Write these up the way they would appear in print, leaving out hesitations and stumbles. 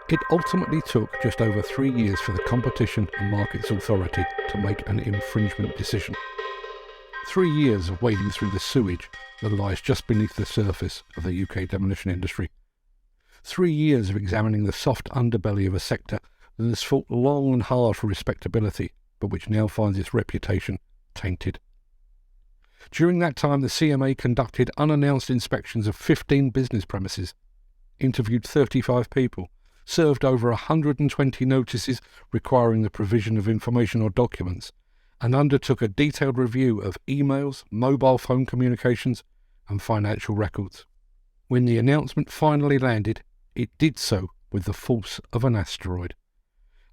It ultimately took just over 3 years for the Competition and Markets Authority to make an infringement decision. 3 years of wading through the sewage that lies just beneath the surface of the UK demolition industry. 3 years of examining the soft underbelly of a sector that has fought long and hard for respectability, but which now finds its reputation tainted. During that time, the CMA conducted unannounced inspections of 15 business premises, interviewed 35 people, served over 120 notices requiring the provision of information or documents, and undertook a detailed review of emails, mobile phone communications, and financial records. When the announcement finally landed, it did so with the force of an asteroid.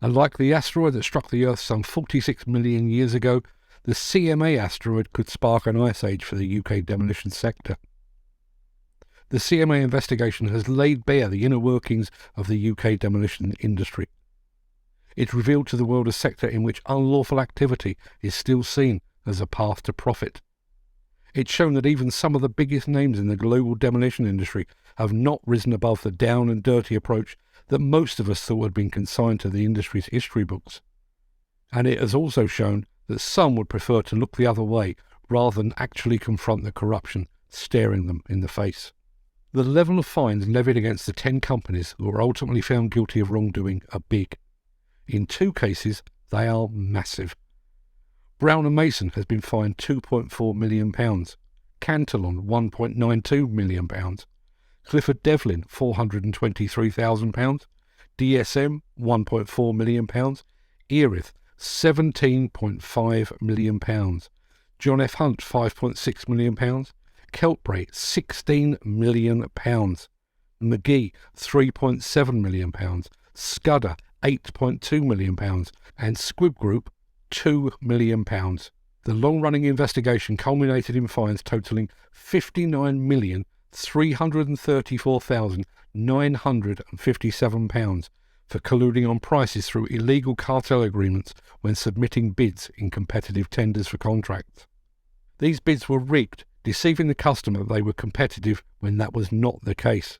And like the asteroid that struck the Earth some 46 million years ago, the CMA asteroid could spark an ice age for the UK demolition sector. The CMA investigation has laid bare the inner workings of the UK demolition industry. It revealed to the world a sector in which unlawful activity is still seen as a path to profit. It's shown that even some of the biggest names in the global demolition industry have not risen above the down and dirty approach that most of us thought had been consigned to the industry's history books. And it has also shown that some would prefer to look the other way rather than actually confront the corruption staring them in the face. The level of fines levied against the 10 companies that were ultimately found guilty of wrongdoing are big. In 2 cases, they are massive. Brown & Mason has been fined £2.4 million, Cantillon £1.92 million, Clifford Devlin £423,000, DSM £1.4 million, Erith £17.5 million, John F. Hunt £5.6 million, Keltbray £16 million, McGee £3.7 million, Scudder £8.2 million, and Squibb Group £2 million. The long-running investigation culminated in fines totalling £59,334,957 for colluding on prices through illegal cartel agreements when submitting bids in competitive tenders for contracts. These bids were rigged, deceiving the customer that they were competitive when that was not the case.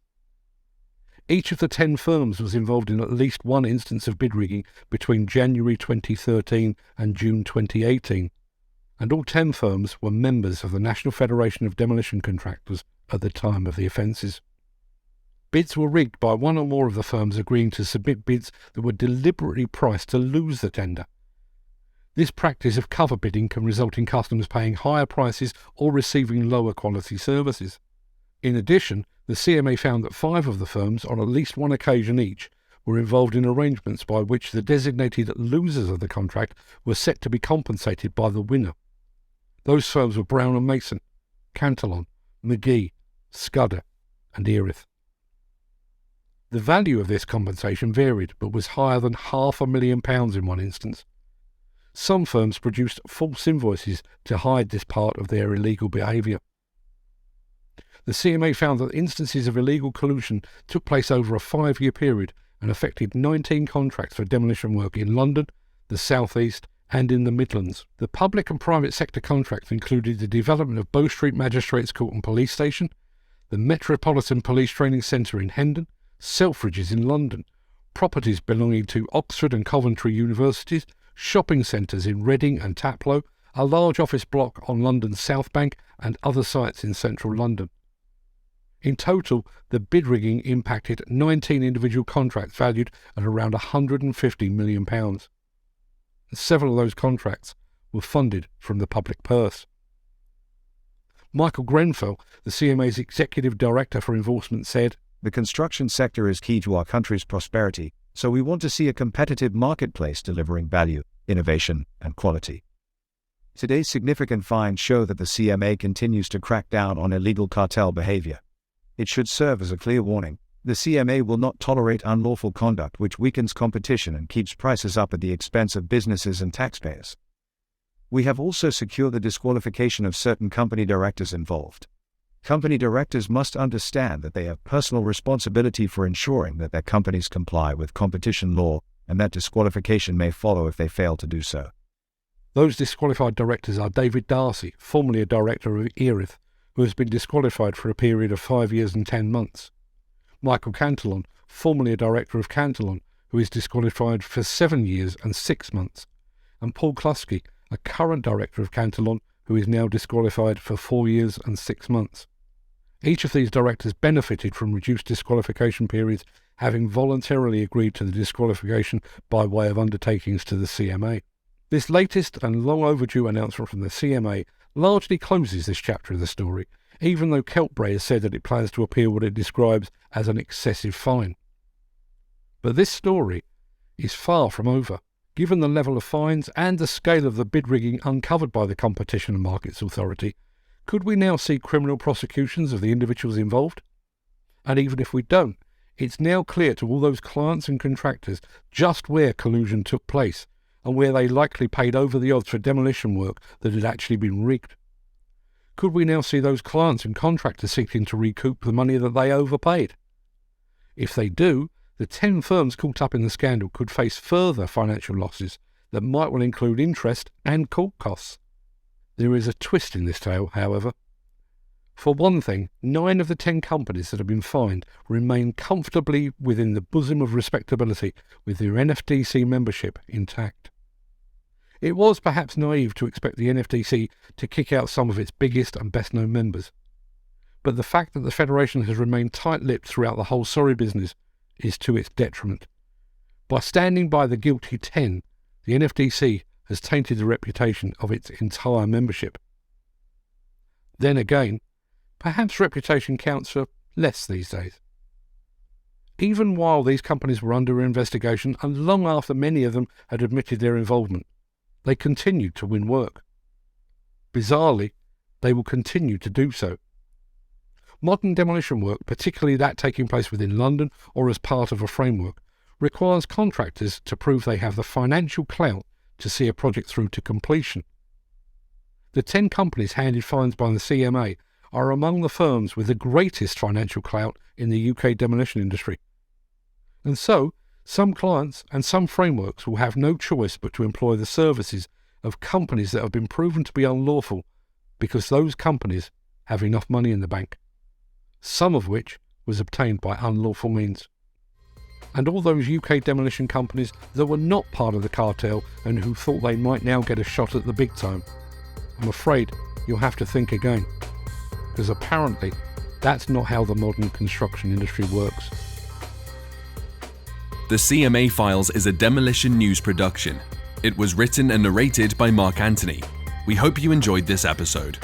Each of the 10 firms was involved in at least one instance of bid rigging between January 2013 and June 2018, and all 10 firms were members of the National Federation of Demolition Contractors at the time of the offences. Bids were rigged by one or more of the firms agreeing to submit bids that were deliberately priced to lose the tender. This practice of cover bidding can result in customers paying higher prices or receiving lower quality services. In addition, the CMA found that 5 of the firms, on at least one occasion each, were involved in arrangements by which the designated losers of the contract were set to be compensated by the winner. Those firms were Brown & Mason, Cantillon, McGee, Scudder, and Erith. The value of this compensation varied, but was higher than £500,000 in one instance. Some firms produced false invoices to hide this part of their illegal behaviour. The CMA found that instances of illegal collusion took place over a 5-year period and affected 19 contracts for demolition work in London, the South East, and in the Midlands. The public and private sector contracts included the development of Bow Street Magistrates Court and Police Station, the Metropolitan Police Training Centre in Hendon, Selfridges in London, properties belonging to Oxford and Coventry universities, shopping centres in Reading and Taplow, a large office block on London's South Bank, and other sites in central London. In total, the bid rigging impacted 19 individual contracts valued at around £150 million. Several of those contracts were funded from the public purse. Michael Grenfell, the CMA's Executive Director for Enforcement, said, "The construction sector is key to our country's prosperity, so we want to see a competitive marketplace delivering value, innovation, and quality. Today's significant fines show that the CMA continues to crack down on illegal cartel behavior. It should serve as a clear warning. The CMA will not tolerate unlawful conduct which weakens competition and keeps prices up at the expense of businesses and taxpayers. We have also secured the disqualification of certain company directors involved. Company directors must understand that they have personal responsibility for ensuring that their companies comply with competition law, and that disqualification may follow if they fail to do so." Those disqualified directors are David Darcy, formerly a director of Erith, who has been disqualified for a period of 5 years and 10 months. Michael Cantillon, formerly a director of Cantillon, who is disqualified for 7 years and 6 months, and Paul Kluski, a current director of Cantillon, who is now disqualified for 4 years and 6 months. Each of these directors benefited from reduced disqualification periods, having voluntarily agreed to the disqualification by way of undertakings to the CMA. This latest and long overdue announcement from the CMA largely closes this chapter of the story, even though Keltbray has said that it plans to appeal what it describes as an excessive fine. But this story is far from over. Given the level of fines and the scale of the bid rigging uncovered by the Competition and Markets Authority, could we now see criminal prosecutions of the individuals involved? And even if we don't, it's now clear to all those clients and contractors just where collusion took place and where they likely paid over the odds for demolition work that had actually been rigged. Could we now see those clients and contractors seeking to recoup the money that they overpaid? If they do, the 10 firms caught up in the scandal could face further financial losses that might well include interest and court costs. There is a twist in this tale, however. For one thing, 9 of the 10 companies that have been fined remain comfortably within the bosom of respectability with their NFDC membership intact. It was perhaps naive to expect the NFDC to kick out some of its biggest and best-known members, but the fact that the Federation has remained tight-lipped throughout the whole sorry business is to its detriment. By standing by the guilty 10, the NFDC has tainted the reputation of its entire membership. Then again, perhaps reputation counts for less these days. Even while these companies were under investigation and long after many of them had admitted their involvement, they continued to win work. Bizarrely, they will continue to do so. Modern demolition work, particularly that taking place within London or as part of a framework, requires contractors to prove they have the financial clout to see a project through to completion. The 10 companies handed fines by the CMA are among the firms with the greatest financial clout in the UK demolition industry. And so, some clients and some frameworks will have no choice but to employ the services of companies that have been proven to be unlawful because those companies have enough money in the bank, some of which was obtained by unlawful means. And all those UK demolition companies that were not part of the cartel and who thought they might now get a shot at the big time, I'm afraid you'll have to think again, because apparently that's not how the modern construction industry works. The CMA Files is a Demolition News production. It was written and narrated by Mark Anthony. We hope you enjoyed this episode.